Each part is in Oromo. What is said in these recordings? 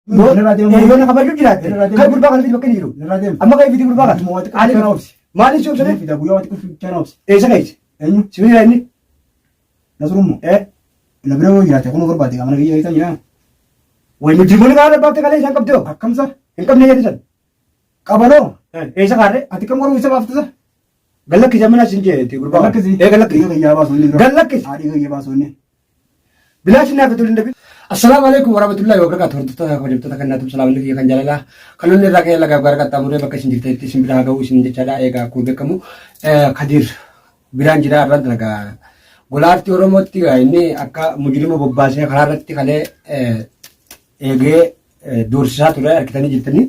Yoona kabajuu jiraate kan gurbaa kana bakka ni jiru. Amma kan ifiti gurbaa kana. Maaliif si obsane? Eessa geesse? Sibiila inni? Nasrummo. Na bira yoo jiraate kun barbaade qamana biyya isaa jira. Wayi nuti mun kana baafte kalee isaan qabdee hoo? Akkamsa? Hin qabne jedhe san. Qabaloo. Eessa kaarre? Ati kam waruu isa baaftisa? Gallakkisa mana sin jeeti gurbaa. Gallakkisi. Gallakkisi. Gayyaa baasonni. Gallakkisi. Haadhi gayyaa baasonni. Bilaashi naaf tolin dabi. Assalamu alaikum warahmatullahi wabarakatuh. Hordoftoota kabajamtoota kan naatuuf salaamni kiyya kan jaalalaa. Kan lolli irraa ka'ee lagaa gara qaxxaamuree bakka isin jirteetti isin biraa ga'uu isin jechaadha. Egaa akkuma beekamu Kadir biraan jira irratti lagaa golaartii Oromootti inni akka mujrima bobbaasee karaa irratti kalee eegee doorsisaa ture argitanii jirtanii.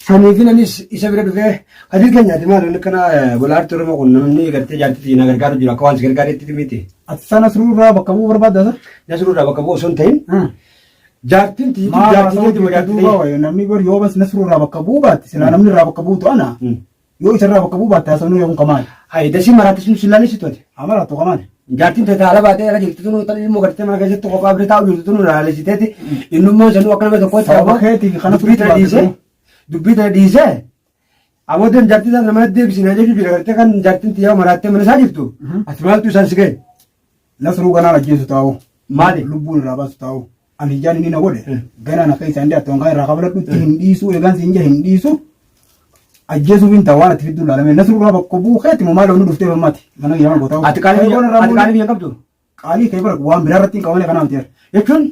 Saniifinanis isa bira dhufee Kadir keenyaati maal inni kana golaartii Oromoo kun namni gartee jaartitti na gargaaru jira akka waan si gargaareetti miti. Ati sana sururraa bakka bu'uu barbaadda? Nasrullah bakka bu'u osoo hin ta'in jaartiin tiitii jaartii namni bari yoo bas nasrullah bakka bu'uu baatte silaa namni irraa bakka buutu ana yoo isarraa bakka bu'uu baatte haasawni yoo kun kamaali. Hayi dasii maraatti sun silaanis tooti. Amaraatu kamaali. Jaartiin ta'e haala baatee ala jirtu tunu tan ilmoo gartee mana keessatti qophaa bira taa'u jirtu tunu laalesiteeti innummoo sanuu akka nama tokkotti sababa keetii kana dubbii tana dhiisee aboodan jaartii sana nama deebisina jechuun jira gartee kan jaartiin xiyyaa maraattee mana isaa jirtu ati maaltu isaan si ga'e. Nasruu ganaan ajjeesu taa'u. Maali? Lubbuun irraa baasu taa'u. Ani ijaan inni na godhe. Ganaan akka isaan dhiyaatu kan irraa kabaladhutti hin dhiisu eegaan siin jee hin dhiisu. Ajjeesuuf hin ta'u waan ati fidduu ilaalame. Nasruu irraa bakka bu'u keetti moo maal onni dhuftee mammaati. Mana guyyaa goota. Ati qaalii biyya qabdu? Qaalii kee bara waan biraa irratti hin qabane kanaaf ta'e. Jechuun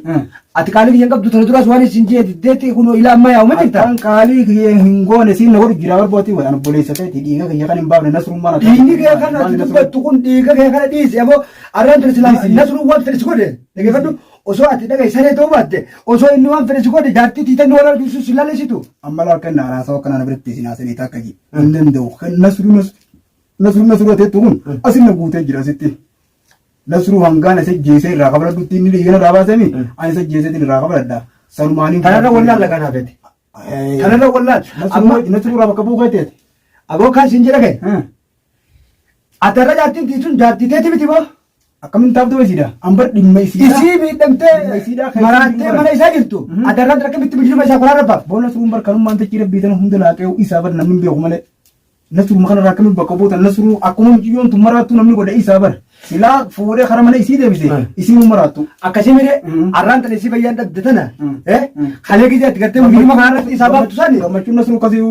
ati qaalii biyya qabdu tana duras waan isin jee diddeetti kun ilaa ammaa yaa'u miti ta'a. Kan qaalii kee hin goone siin na godhu jira barbaati waan obboleessa ta'e dhiiga kee kan hin baafne nasrummaan ati. Dhiigni kee kan ati dubbattu kun dhiiga kee kana dhiisi aboo arraan ture silaa nasruun waan fedhe si godhe dhageeffadhu osoo ati dhagaye saree ta'uu baatte osoo inni waan fedhe si godhe jaartii tiitan wal argisiisu si laalesitu. Amma laal kan naanaa sawa kanaan biratti isin haasanii takka ji. Hin danda'u kan nasruu ta'e kun asin na guutee jira sitti. Nasruu hangaan isa jeesee irraa kabaladhutti inni dhiigana irraa baasemi ani isa jeesee irraa kabaladha. Sanumaanii kanarra wallaan lagaan hafeeti. Kanarra wallaan nasruu irraa bakka bu'uu keeteeti. Aboo kan siin jedha kee. Atarra jaartiin tiisuun jaartii teeti miti moo? Akkamiin taaftu beesiidha? Ambar dhimma isiidha. Isii miidhamtee maraattee mana isaa jirtu. Atarraan akkamitti bijiluma isaa koraa rabbaaf. Boo nasruun barkanummaan tachii rabbiitan hunda laaqee isaa bar namni beeku malee. Nasruu kanarraa akkamiin bakka buutan nasruu akkuma mucayyoon tun maraattu namni godhe isaa bar. Silaa fuudhee karaa mana isii deebise isiin maraattu. Akkasii mire arraan tana isii fayyaan dhabde tana kalee gizeetti gartee mujiluma kanarratti isaa baaftu sani. Gammachuun nasruu akkasii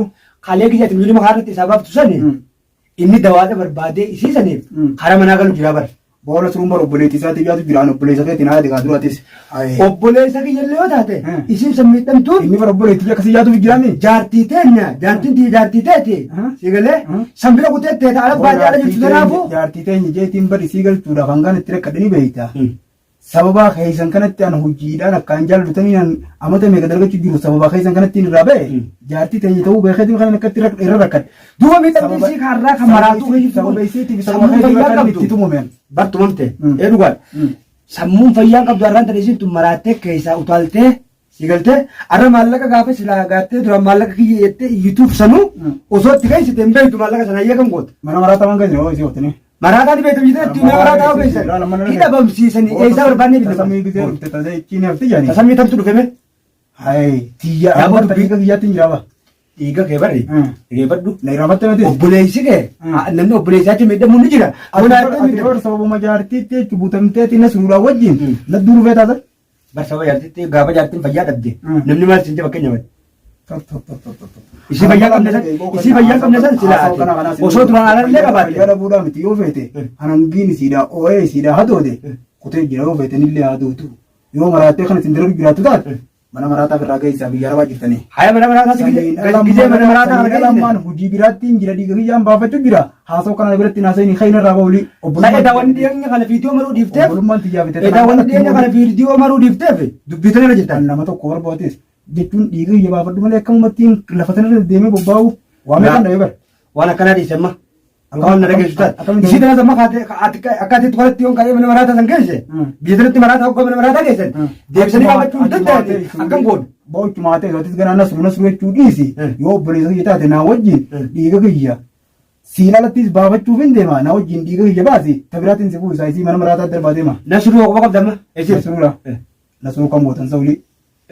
kalee gizeetti mujiluma kanarratti isaa baaftu sani inni dawaadha barbaadee isii saniif karaa manaa galu jira bar. Boo nasruun bar obboleetti isaatti yaadu jiraan obboleessa keetti naa deegaa duraatis. Obboleessa kiyyallee yoo taate isiin san miidhamtu. Inni bar obboleetti akkasii yaadu jiraami. Jaartii teenya jaartii teeti siigalee sanbira kuteettee ta'a baadiyyaa ala jirtu kanaafuu. Jaartii teenya jeetiin bari sii galchuudhaaf hangaan itti rakkadanii beeyta. Sababa keessan kanatti an hojiidhaan akkaan jaallatanii amata meeqa dargachuu jiru sababa keessan kanatti irraa ba'e jaartii teenya ta'uu beekeetiin kan akkatti irra rakkadhe. Duuba miidhamni isii kaarraa kan maraatu sababa isiitiif sababa keessan kan itti tumameen. Bartumamte dhugaan sammuun fayyaan qabdu arraan tana isiin tun maraattee keessaa utaaltee siigaltee arra maallaqa gaafa silaa gaattee duraan maallaqa kiyya jettee iyyituuf sanuu osoo itti keessite hin beektu maallaqa sana ayyaa kan goote. Mana maraataa waan gadi yoo isii hootanii. Maraataa ni beektu jettee ittiin maraataa ogeessan hidha bamsiisanii eessaa barbaanne bitatan. Tasamii gisee dhufte tasee ittiin hafti jaanii. Tasamii tamtu dhufeme. Hayi tiyya amma dhiiga kiyyaatti hin jiraaba. Dhiiga kee barri reeffadhu. Na irraamatte miti. Obboleessi kee namni obboleessaatti miidhamuun ni jira. Ati sababuma jaartiitti jechuun butamteetti nasruudhaa wajjin ladduu dhufee taasa. Barsaba jaartiitti gaafa jaartiin fayyaa dhabde namni maal siin jaba keenya isii fayyaa qabne san silaa osoo duraan alallee qabaatte. Fayyaa dhabuudhaa miti yoo feete hanangiin isiidhaa ooyee isiidhaa hadoode kutee jira yoo feete nillee haadootu yoo maraattee kan isin darbuu jiraattu taate mana maraataa birraa geessaa biyya arabaa jirtanii. Haya mana maraataa gizee mana maraataa kana lammaan hojii biraatti hin jira dhiiga kiyyaan baafachuu jira haasoo kana biratti naasanii khayna irraa ba'uuli. Edawwan dhiyeenya kana viidiyoo maruu dhiifteef. Obbolummaan xiyyaafite. Edawwan dhiyeenya kana viidiyoo maruu dhiifteef dubbitan irra jirtan. Nama tokko barbaadees jechuun dhiiga kiyya baafadhu malee akkamumattiin lafa sana deemee bobbaa'u waan meeqan dhabe bar. Waan akkanaa dhiisemma. Akka waan na dhageessu taate. Isii tana samma akkaatii tuqalatti yoon kaa'ee mana maraataa san geesse biyya sanatti maraataa hoggaa mana maraataa geessan deebisanii baafachuu hin danda'ani akkam godhu. Boochu maatee isaatis ganaa nasru jechuu dhiisi yoo obboleessa kiyya taate naa wajjin dhiiga kiyya siin alattis baafachuuf hin deema naa wajjin dhiiga kiyya baasi tabiraatiin si buusa isii mana maraataa darbaa deema. Nasruu qofa qabdamma. Nasruudha. Nasruu kan mootan sa'ulii.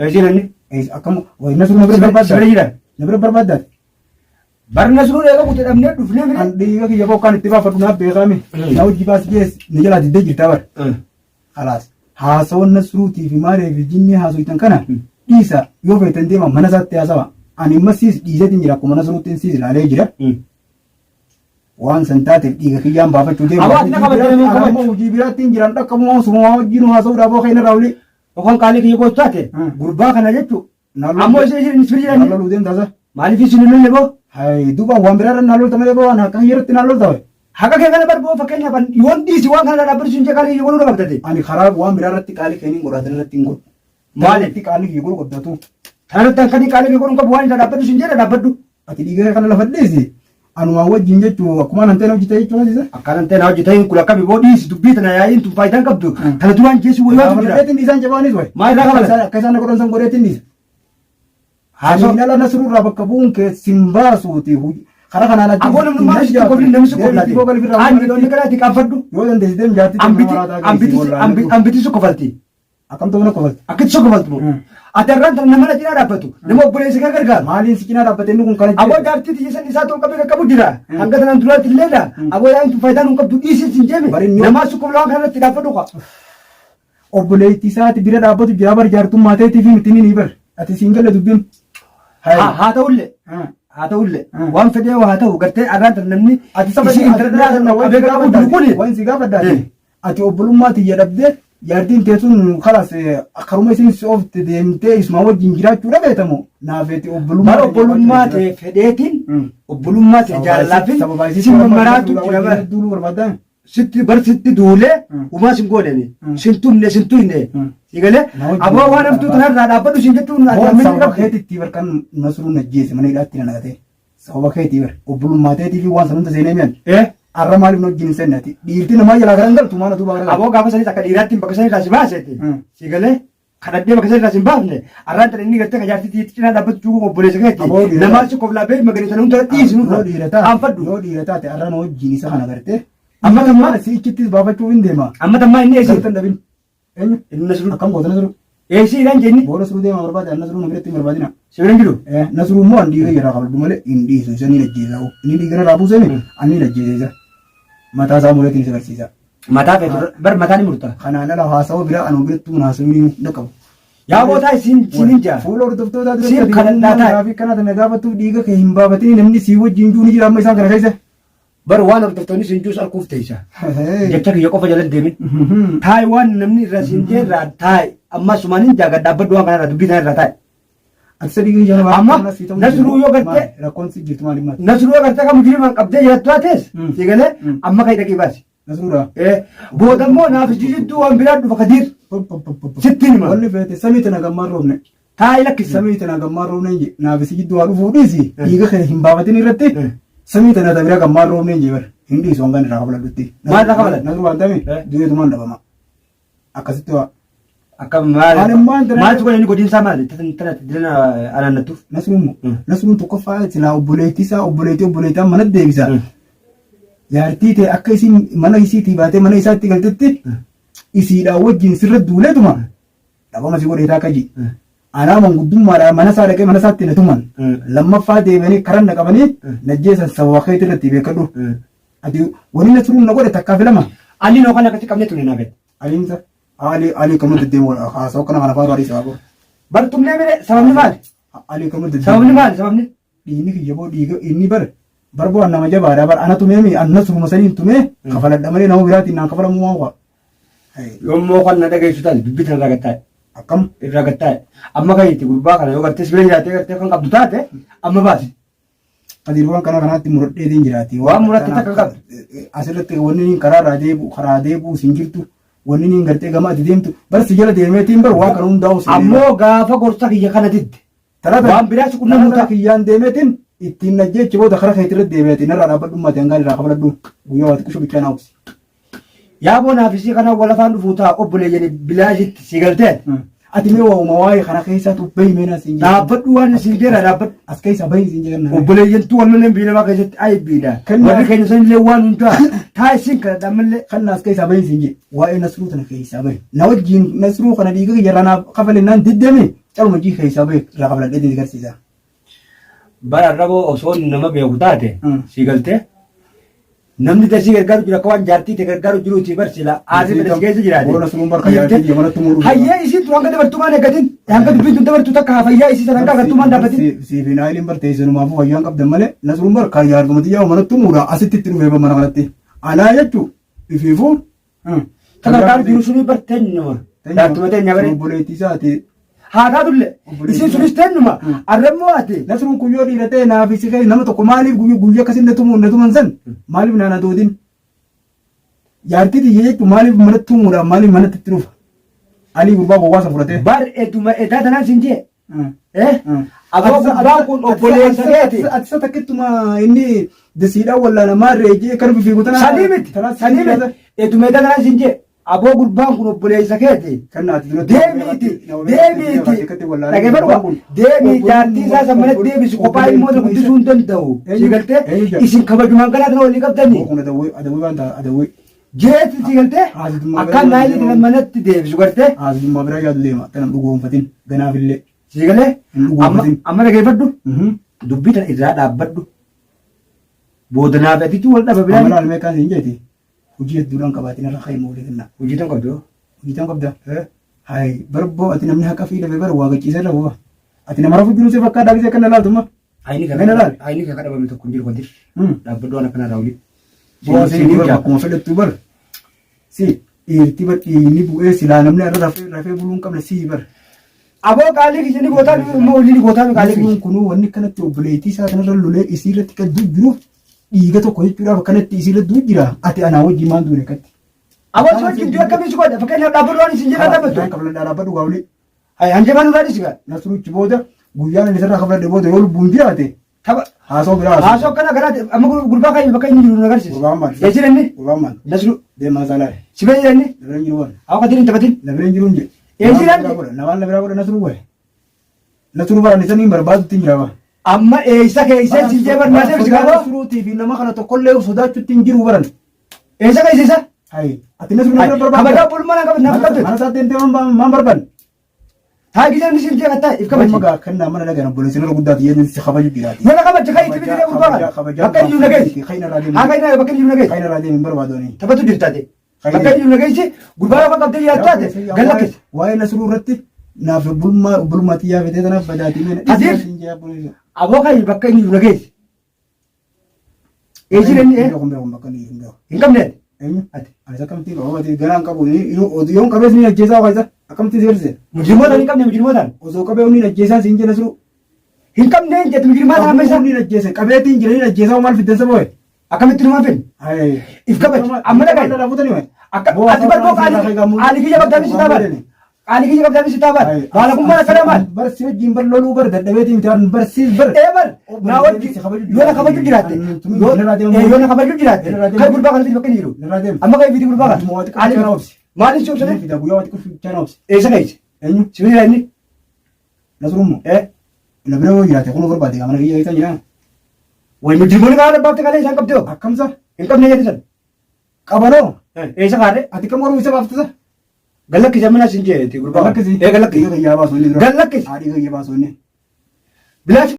Isiin inni. akkam way nasru nabira barbaadda nabira barbaadda bar nasru eega kute dhabnee dhufnee mire an dhiiga kiyya bokkaan itti baafadhu naaf beekame na hojii baas gees ni jala diddee jirta bar khalaas haasawan nasruutii fi maalee fi jinni haasoitan kana dhiisa yoo feetan deema mana isaatti haasawa ani amma siis dhiisatiin jira akkuma nasruutiin siis ilaalee jira waan san taateef dhiiga kiyyaan baafachuu deema amma hojii biraattiin jiran dhaqamu suma wajjin haasa'uudhaaf boo keenya raawli okan qaalii kiyya gootu taate gurbaa kana jechuu ammoo ishee isfiriidhaan naaloluu deemtaasa maaliif isin hin lolle boo hay duba waan biraarra naalolta malee boo waan akka hiyyarratti naalolta wayi haqa kee kana barboo fakkeenyaaf yoon dhiisi waan kana dhaabbatus hin jeqaalee yoo godhuu qabdate ani karaa waan biraarratti qaalii keeniin godhatan irratti hin godhu maalitti qaalii kiyya godhu godhatu kanatti akkanii qaalii kee godhuun qabu waan isa dhaabbatus hin jedha dhaabbadhu ati dhiiga kana lafa dhiisi anuma wajjin jechuu akkuma nanteen hojjete jechuu hojjete akka nanteen hojjete hin kula kabi boo dhiisi dubbii tana yaa'iin tun faayidaan qabdu kana duraan jeesi wayyaatu jira godheetiin dhiisaan jabaanis way maa irraa qabala akka isaan godhan san godheetiin dhiisa haasoo ala nasruurraa bakka bu'uun kee simbaasuuti karaa kanaan achi aboo namni maal sitti kofiin namni si kofilaati ani loonni kanaati qaanfadhu yoo dandeessitee mijaatti ambiti su kofalti akkam ta'u na kofalti akkitti su kofalti moo ati irraan tana nama na cinaa dhaabbatu nama obboleessi kan gargaaru maaliin si cinaa dhaabbatee inni kun kana aboo jaartii tiyyeessan isaa ta'uu qabee qabu jira hanga tanaan duraatti illeedha aboo yaa'in tun faayidaan hin qabdu dhiisis hin jeeme namaa su koflaa kanarratti dhaabbadhu qa obboleetti isaati bira dhaabbatu jira bar jaartummaa ta'eetii fi mittiin ni bar ati siin galle dubbiin haa ta'ullee waan fedhee haa ta'u gartee arraan tan namni ati saba isii intarneetaa qabee qabu jiru kuni waan si gaafadhaati ati obbolummaa tiyya dhabdee jaartiin teessuun kalaas akkaruma isin soofte deemtee isuma wajjin jiraachuu dhabeetamu naafeeti obbolummaa ta'e fedheetiin obbolummaa ta'e jaalalaafin simma maraatu jira duuluu barbaadame sitti bar sitti duulee umaa sin goolene sin tumne sin tuyne sigalee aboo waan hamtuu tanarraa dhaabbadhu sin jechuun sababa keetitti barkan nasruu najjeese mana hidhaatti na naqate sababa keetii bar obbolummaa ta'eetii fi waan sanumta seenee mi'an arra maaliif na wajjin seenati dhiirti namaa jalaa garan galtu maana duuba garan aboo gaafa sanis akka dhiiraatti bakka sanirraa si baaseeti sigalee kadhadhee bakka sanirraa si baafne arraan tan inni gartee kajaartii cinaa dhaabbachuu obboleessa keetti namaa si koflaa beek magariisa namni dhiisu aanfadhu yoo dhiira taate arra na wajjin isa kana gartee amma tammaa si ichittis baafachuu hin deema amma tammaa inni eessi kan dabin eenyu inni nasruu akkam goota nasruu eessi idhaan jenni boo nasruu deema barbaade nasruu na biratti hin barbaadina sibiran jiru nasruu immoo an dhiiga irraa qabdu malee hin dhiisu isa ni ajjeesaa inni dhiiga irraa buusee an ni ajjeesaa mataa isaa muleetiin isa barsiisa mataa feetu bar mataa ni murtaa kanaan ala haasawaa biraa anuu biratti mun haasawuu ni dhaqqabu yaa bootaa isin jaa fuula hordoftootaa duratti kanata na gaafattuuf dhiiga kee hin baafatini namni sii wajjin juu ni jira amma isaan kana keessa bar waan hordoftoonni sin juus arguuf teessa jecha kiyya qofa jala deemin taa'e waan namni irra sin jeerraa taa'e amma sumaanin jaaga dhaabbadhu waan kanarraa dubbii tanarraa taa'e ati sadii guyyaa jala amma nasruu yoo gartee rakkoon si jirtu maali maati nasruu yoo gartee kan mujirimaan qabdee jirattu haatees sigalee amma ka'ii dhaqii baasi nasruudha boodammoo naaf jidduu waan biraa dhufa kadiir sittiin hima wanni feete samii tana gammaan roobne taa'e lakkisi samii tana gammaan roobne naaf jidduu waa dhufuu dhiisi dhiiga kee hin baafatin irratti samii tana tabira gammaan roobne bar hin dhiisu wangan irraa kabaladhutti maal irraa kabaladhu nasruu waan tami dureetumaan dhabama akkasitti waa akka maal tukon inni godinsaa maali tana dilana anaannattuuf nasruun tokkoffaa silaa obboleettiisaa obboleettaan mana deebisa jaartii ta'e akka isin mana isiitii baatee mana isaatti galtetti isiidhaan wajjin sirra duuleetuma dhabama si godheetaa akka anaa manguddummaadhaan mana isaa dhaqee mana isaatti na tuman lammaffaa deemanii karan na qabanii najjeesan sababa keetii irratti beekadhu ati wani nasruun na godhe takkaa filama alii noo kan akkatti qabne ture naafet aliinsa ali kamnu deddeemu haasawaa kana kana faatu adii sababa bartumnee mire sababni maali ali kamnu deddeemu sababni maali sababni dhiigni kiyya boo dhiiga inni barboo an nama jabaadhaa bar ana tumeemi an nasruma saniin tumee kafaladha malee nama biraatiin naan kafalamu maa waa yommuu kan na dhageessu taate dubbii tana irraa gattaa'e akkam irraa gattaa'e amma kayyiti gurbaa kana yoo gartee sibila jiraatee gartee kan qabdu taate amma baasi adiirwaan kana kanaatti muradheetiin jiraati waan muratte takka qabdu asirratti wanni niin karaa deebuu sin jirtu wanni niin gartee gama ati deemtu bar si jala deemeetiin bar waan kana hundaa'u ammoo gaafa gorsa kiyya kana didde waan biraa si qunnamuu ta'a kiyyaan deemeetiin ittiin najjeechi booda kara keetii irratti deemeetiin irraa dhaabbadhummaati hangaan irraa kafaladhu guyyaa waati qishu bichaa naawusi yaa boo naafisii kana walafaan dhufuu ta'a obboleeyyanii bilaashitti si galteen ati mee waa'uma waa'ee kana keessaatu bahi meenaa siin jedhan dhaabbadhu waan siin jedha dhaabbadhu as keessa bahi siin jedhan obboleeyyantu walmaleen biinamaa keessatti ayibbiidha warri keenya sanillee waan hundaa taa isin kana dhammallee kan as keessa bahi siin jedhe waa'ee nasruu tana keessaa bahi na wajjiin nasruu kana dhiiga kiyyarraa naaf kafalee naan diddame calma jii keessaa ba'e irraa qabladhee agarsiisa. Bara raboo osoo nama beeku taate si galtee namni tasii gargaaru jira akka waan jaartii ta'e gargaaru jiruuti barsila aasii fedhas keessa jiraate. Boona sunuun barka yaadii yamanatti muruu. Hayyee isiin turaan gadi bartumaan eeggatin hanga dubbiin tun dabartuu takka hafayyaa isii sana hanga gartumaan dhaabbatin. Siifin aayiliin bartee isinumaafuu fayyaan qabdan malee na sunuun barka yaadumatti yaa manatti muraa asitti itti dhufee mana kanatti. Anaa jechuun ifiifuu. Tagargaaru jiru sunii barteenyuma. Daatuma teenya baree. Obboleettii isaati. Haa taatullee isiin sunis teenyuma arrammoo ati. Nasruun kuyyoo dhiiratee naaf isi kee nama tokko maaliif guyyaa akkasii natuman san maaliif naana tootiin jaartii xiyye jechuun maaliif manatti tumuudhaan maaliif manatti itti dhufa alii gurbaa gowwaasa fudhatee. Bar eduma edaa tanaan siin jee. Aboo gurbaa kun obboleessa keeti. Ati isa takkittuma inni dasiidhaan wallaanamaa reejee kan fiigu tanaa. Sadii miti eduma edaa tanaan siin jee. Aboo gurbaan kun obboleessa keeti. Deemiiti deemii jaartii isaa sammanatti deebisu kophaa immoo guddisuu hin danda'u. Si galtee isin kabajumaan galaatan walii qabdanii. Jeeti si galtee akkaan naayilii manatti deebisu gartee. Haasummaa biraa yaadu deema tanaan dhugoonfatin ganaafillee. Si galee amma dhageeffadhu dubbii tana irraa dhaabbadhu. Boodanaaf atiitu wal dhaba biraa. Amalaan meeqaan siin jeeti. Hojii hedduudhaan qabaatiin irra ka'ee moolee kenna. Hojii tan qabdu. Hojii tan qabda. Hayi barboo ati namni haqa fi dhabee bara waa gachiisa irra bu'a. Ati nama rafu jiru si fakkaata gisee kan laaltumma. Ayini kan kadhabame tokko hin jiru kan jiru. Dhaabbadhu waan akkanaa raawuli. Bu'aa si bara akkuma fedhattu bara. Si dhiirti bara dhiirni bu'ee silaa namni irra rafee buluu hin qabne si bara. Aboo qaalii kijini gootaan immoo hojii gootaan qaalii kijini. Kunuu wanni kanatti obboleettii isaa kanarra lolee isii irratti qadduu jiruuf dhiiga tokko jechuudhaaf akkanatti isii irratti jira ati anaa wajjin maan duune katti. Aboo si wajjin du'e akkamitti godha fakkeenyaaf dhaabbadhu waan isin jedhaa dhaabbatu. Qabla dhaabbadhu gaawli. Hayi hanjee maan irraa dhisi gaa. Nasruuchi booda guyyaan inni irraa qabladhe booda yoo lubbuun jiraate. Tapha. Haasoo biraa. Haasoo akkana garaate amma gurbaa kan bakka inni jiru nu agarsiisa. Gurbaan maal? Eessi inni? Gurbaan maal? Nasru. Deemaa saalaa. Si bee jiranni? Labireen jiru waan. Awwa katiin taphatin? Labireen jiru nje. Eessi inni? Namaan labiraa godha nasruu waye. Nasruu bara nisanii barbaadutti hin jiraaba. Amma eessa keessee si jee barmaasee si gaafoo? Nasruutii fi nama kana tokkollee sodaachuutti hin jiru baran. Eessa keessisa? Hayi. Ati nasruu nama barbaadu. Kabadaa bulmaa nama qabdu. Mana isaatti hin ta'e maan barbaadu. Haa gisee ni si jee kattaa if kabaji. Amma gaa kan mana dhagaan obboleessi nama guddaati yéen si kabaju jiraati. Mana kabaji kan itti bidee gurbaa kan. Bakka inni jiru nageessi. Haa kan inni bakka inni jiru nageessi. Kan irraa deemin barbaadoni. Taphatu dirtaate. Bakka inni jiru nageessi gurbaa lafa qabdee jiraataate gallakkisi. Waa'ee nasruu irratti naaf bulmaatti yaafetee tanaaf badaatii. Adiif aboo kan bakka inni jiru nageessi. Eessi inni hin qabneet. Ati ani akkamti roobati garaan qabu yoon qabees ni ajjeesaa waayisa akkamti seerse. Mujirmootaan hin qabne mujirmootaan. Osoo qabee ni ajjeesaa siin jenna suru. Hin qabne hin jettu mujirmootaan amma isa. Ni ajjeese qabeetiin jira ni ajjeesaa maal fiddensa boo'e. Akkamitti numaa fedhi. If kabaji amma dhagaa. Ati barboo qaali kiyya qabdaanii si taabaan. Qaali kiyya qabdaanii si taabaan. Baala kun mana kana maal. Barsi wajjin bar loluu bar dadhabeetiin mitaan barsiis bar. Bar naa wajji yoo na kabaju jiraatte yoo na kabaju jiraatte kan gurbaa kanatti bakka inni jiru. Amma kan ifiti gurbaa kan. Qaali kana obsi. Maaliif si obsane? Guyyaa waati kufi chana obsi. Eessa na isi? Eenyu? Sibiila inni? Nasrummo. Na bira yoo jiraate kun barbaade amana kiyya isa jira. Wayi mujirmoonni kaan abbaafte kalee isaan qabdee hoo? Akkamsa? Hin qabne jedhe san. Qabanoo. Eessa kaadhe? Ati kam waruu isa baaftisa? Gallakkisi amma naa sin jeeti gurbaa. Gallakkisi. Gallakkisi. Gayyaa baasonni dura. Gallakkisi. Haadhi gayyaa baasonni. Bilaash